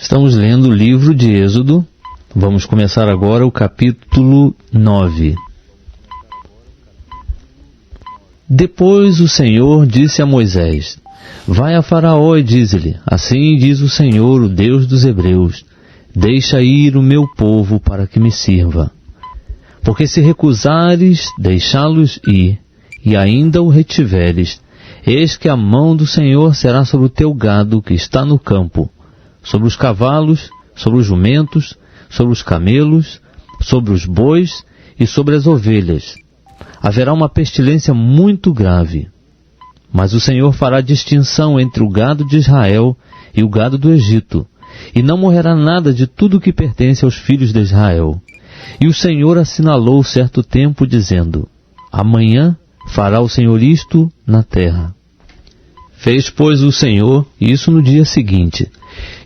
Estamos lendo o livro de Êxodo. Vamos começar agora o capítulo 9. Depois o Senhor disse a Moisés: Vai a Faraó e dize-lhe: Assim diz o Senhor, o Deus dos Hebreus: Deixa ir o meu povo para que me sirva. Porque se recusares deixá-los ir, e ainda o retiveres, eis que a mão do Senhor será sobre o teu gado que está no campo, sobre os cavalos, sobre os jumentos, sobre os camelos, sobre os bois e sobre as ovelhas. Haverá uma pestilência muito grave. Mas o Senhor fará distinção entre o gado de Israel e o gado do Egito, e não morrerá nada de tudo que pertence aos filhos de Israel. E o Senhor assinalou certo tempo, dizendo: Amanhã fará o Senhor isto na terra. Fez, pois, o Senhor isso no dia seguinte,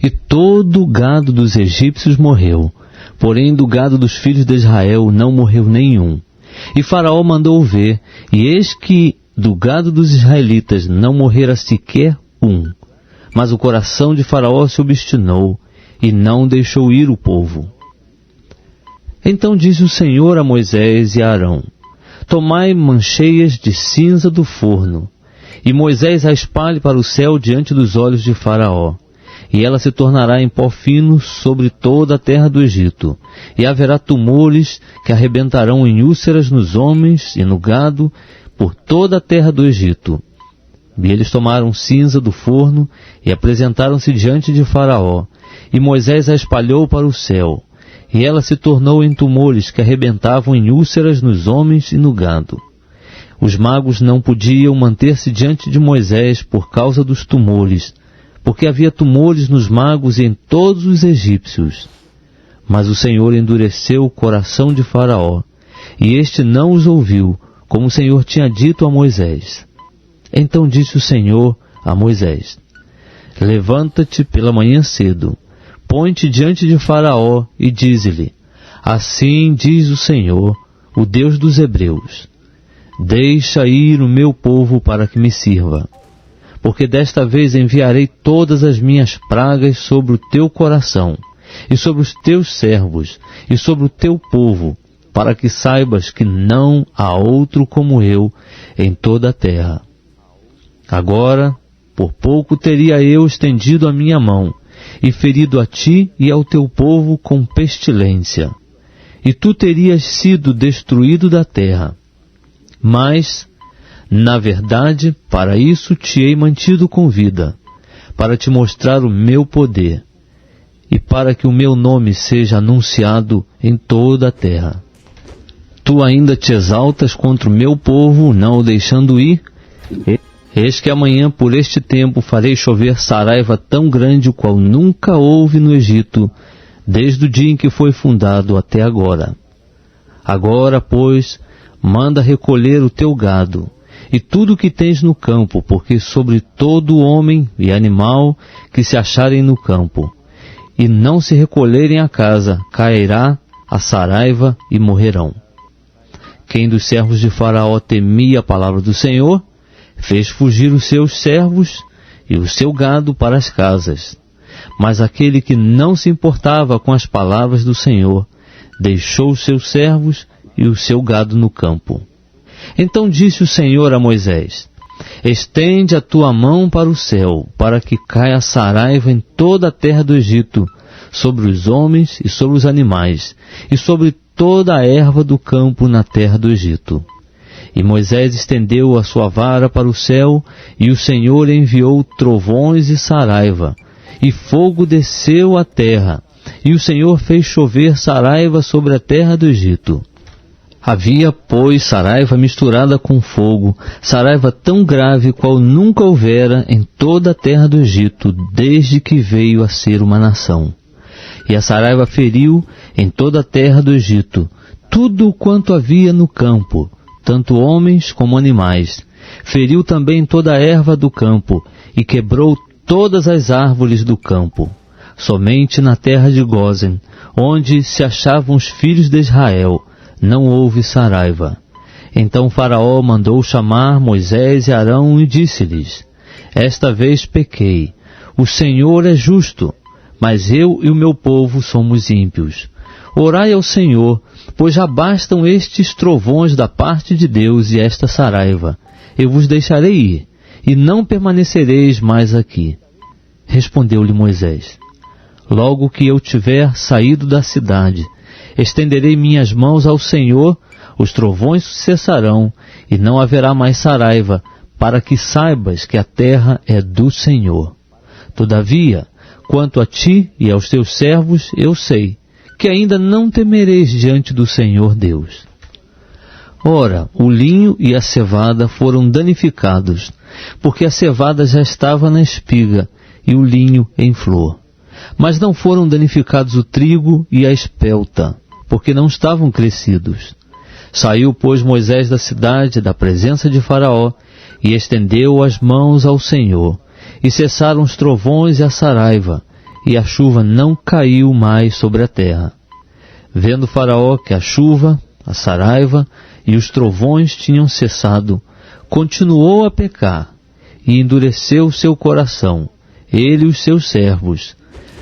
e todo o gado dos egípcios morreu, porém do gado dos filhos de Israel não morreu nenhum. E Faraó mandou ver, e eis que do gado dos israelitas não morrera sequer um. Mas o coração de Faraó se obstinou, e não deixou ir o povo. Então disse o Senhor a Moisés e a Arão: Tomai mancheias de cinza do forno, e Moisés a espalhe para o céu diante dos olhos de Faraó. E ela se tornará em pó fino sobre toda a terra do Egito, e haverá tumores que arrebentarão em úlceras nos homens e no gado por toda a terra do Egito. E eles tomaram cinza do forno e apresentaram-se diante de Faraó, e Moisés a espalhou para o céu, e ela se tornou em tumores que arrebentavam em úlceras nos homens e no gado. Os magos não podiam manter-se diante de Moisés por causa dos tumores, porque havia tumores nos magos e em todos os egípcios. Mas o Senhor endureceu o coração de Faraó, e este não os ouviu, como o Senhor tinha dito a Moisés. Então disse o Senhor a Moisés: Levanta-te pela manhã cedo, põe-te diante de Faraó e dize-lhe: Assim diz o Senhor, o Deus dos Hebreus: Deixa ir o meu povo para que me sirva. Porque desta vez enviarei todas as minhas pragas sobre o teu coração, e sobre os teus servos, e sobre o teu povo, para que saibas que não há outro como eu em toda a terra. Agora, por pouco teria eu estendido a minha mão, e ferido a ti e ao teu povo com pestilência, e tu terias sido destruído da terra. Mas, na verdade, para isso te hei mantido com vida, para te mostrar o meu poder, e para que o meu nome seja anunciado em toda a terra. Tu ainda te exaltas contra o meu povo, não o deixando ir? Eis que amanhã por este tempo farei chover saraiva tão grande qual nunca houve no Egito, desde o dia em que foi fundado até agora. Agora, pois, manda recolher o teu gado, e tudo o que tens no campo, porque sobre todo homem e animal que se acharem no campo, e não se recolherem à casa, cairá a saraiva e morrerão. Quem dos servos de Faraó temia a palavra do Senhor, fez fugir os seus servos e o seu gado para as casas. Mas aquele que não se importava com as palavras do Senhor, deixou os seus servos e o seu gado no campo. Então disse o Senhor a Moisés: Estende a tua mão para o céu, para que caia a saraiva em toda a terra do Egito, sobre os homens e sobre os animais, e sobre toda a erva do campo na terra do Egito. E Moisés estendeu a sua vara para o céu, e o Senhor enviou trovões e saraiva, e fogo desceu à terra, e o Senhor fez chover saraiva sobre a terra do Egito. Havia, pois, saraiva misturada com fogo, saraiva tão grave qual nunca houvera em toda a terra do Egito, desde que veio a ser uma nação. E a saraiva feriu em toda a terra do Egito tudo quanto havia no campo, tanto homens como animais. Feriu também toda a erva do campo, e quebrou todas as árvores do campo. Somente na terra de Gósen, onde se achavam os filhos de Israel, não houve saraiva. Então Faraó mandou chamar Moisés e Arão e disse-lhes: Esta vez pequei, o Senhor é justo, mas eu e o meu povo somos ímpios. Orai ao Senhor, pois já bastam estes trovões da parte de Deus e esta saraiva. Eu vos deixarei ir, e não permanecereis mais aqui. Respondeu-lhe Moisés: Logo que eu tiver saído da cidade, estenderei minhas mãos ao Senhor, os trovões cessarão, e não haverá mais saraiva, para que saibas que a terra é do Senhor. Todavia, quanto a ti e aos teus servos, eu sei que ainda não temereis diante do Senhor Deus. Ora, o linho e a cevada foram danificados, porque a cevada já estava na espiga e o linho em flor. Mas não foram danificados o trigo e a espelta, porque não estavam crescidos. Saiu, pois, Moisés da cidade, da presença de Faraó, e estendeu as mãos ao Senhor, e cessaram os trovões e a saraiva, e a chuva não caiu mais sobre a terra. Vendo Faraó que a chuva, a saraiva e os trovões tinham cessado, continuou a pecar, e endureceu seu coração, ele e os seus servos.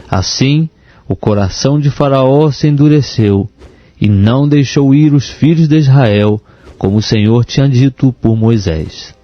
Assim, o coração de Faraó se endureceu, e não deixou ir os filhos de Israel, como o Senhor tinha dito por Moisés.